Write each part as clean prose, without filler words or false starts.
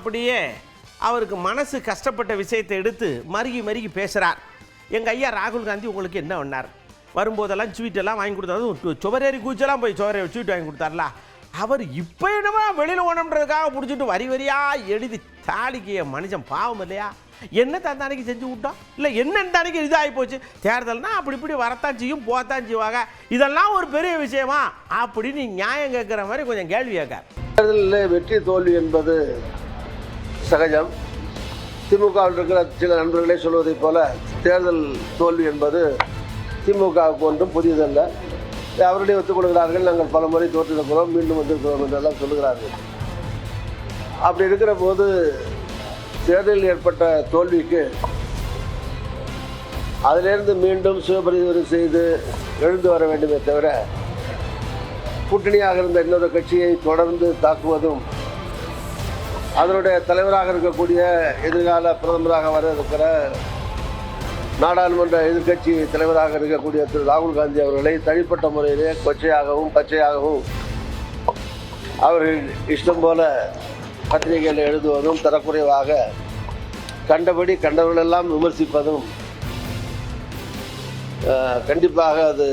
அப்படியே அவருக்கு மனசு கஷ்டப்பட்ட விஷயத்தை எடுத்து மருகி பேசுகிறார். எங்கள் ஐயா ராகுல் காந்தி உங்களுக்கு என்ன பண்ணார்? வரும்போதெல்லாம் ஸ்வீட்டெல்லாம் வாங்கி கொடுத்தாரு. சுவரேறி கூச்செல்லாம் போய் சுவரேறி ஸ்வீட் வாங்கி கொடுத்தார்ல. அவர் இப்போ என்னமோ வெளியில் ஓணுன்றதுக்காக பிடிச்சிட்டு வரியாக எழுதி தாளிக்கிய மனுஷன் பாவம் இல்லையா? என்ன தந்தானிக்கு செஞ்சு விட்டோம்? இல்லை என்ன தானிக்கு இதாகி போச்சு? தேர்தல்னா அப்படி இப்படி வரத்தான் செய்யும், போத்தான் செய்வாங்க. இதெல்லாம் ஒரு பெரிய விஷயமா அப்படின்னு நியாயம் கேட்குற மாதிரி கொஞ்சம் கேள்வி கேட்க. தேர்தலில் வெற்றி தோல்வி என்பது சகஜம். திமுகவில் இருக்கிற சில நண்பர்களே சொல்வதைப் போல தேர்தல் தோல்வி என்பது திமுகவுக்கு ஒன்றும் புதியதல்ல. அவர்களே ஒத்துக்கொள்கிறார்கள். நாங்கள் பல முறை தோற்றிருக்கிறோம், மீண்டும் வந்திருக்கிறோம் என்றெல்லாம் சொல்லுகிறார்கள். அப்படி இருக்கிற போது தேர்தலில் ஏற்பட்ட தோல்விக்கு அதிலிருந்து மீண்டும் சுயபரிசோதனை செய்து எழுந்து வர வேண்டுமே தவிர கூட்டணியாக இருந்த இன்னொரு கட்சியை தொடர்ந்து தாக்குவதும் அதனுடைய தலைவராக இருக்கக்கூடிய எதிர்கால பிரதமராக வர இருக்கிற நாடாளுமன்ற எதிர்க்கட்சி தலைவராக இருக்கக்கூடிய திரு ராகுல் காந்தி அவர்களை தனிப்பட்ட முறையிலே கொச்சையாகவும் பச்சையாகவும் அவர்கள் இஷ்டம் போல பத்திரிகைகள் எழுதுவதும் தரக்குறைவாக கண்டபடி கண்டவர்களெல்லாம் விமர்சிப்பதும் கண்டிப்பாக அது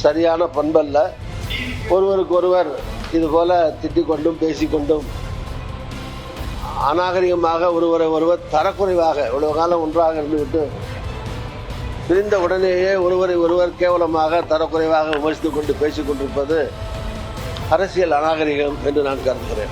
சரியான பண்பல்ல. ஒருவருக்கு ஒருவர் இதுபோல திட்டிக்கொண்டும் பேசிக்கொண்டும் அநாகரிகமாக ஒருவரை ஒருவர் தரக்குறைவாக இவ்வளவு காலம் ஒன்றாக இருந்துவிட்டு பிரிந்த உடனேயே ஒருவரை ஒருவர் கேவலமாக தரக்குறைவாக விமர்சித்துக் கொண்டு பேசிக்கொண்டிருப்பது அரசியல் அநாகரிகம் என்று நான் கருதுகிறேன்.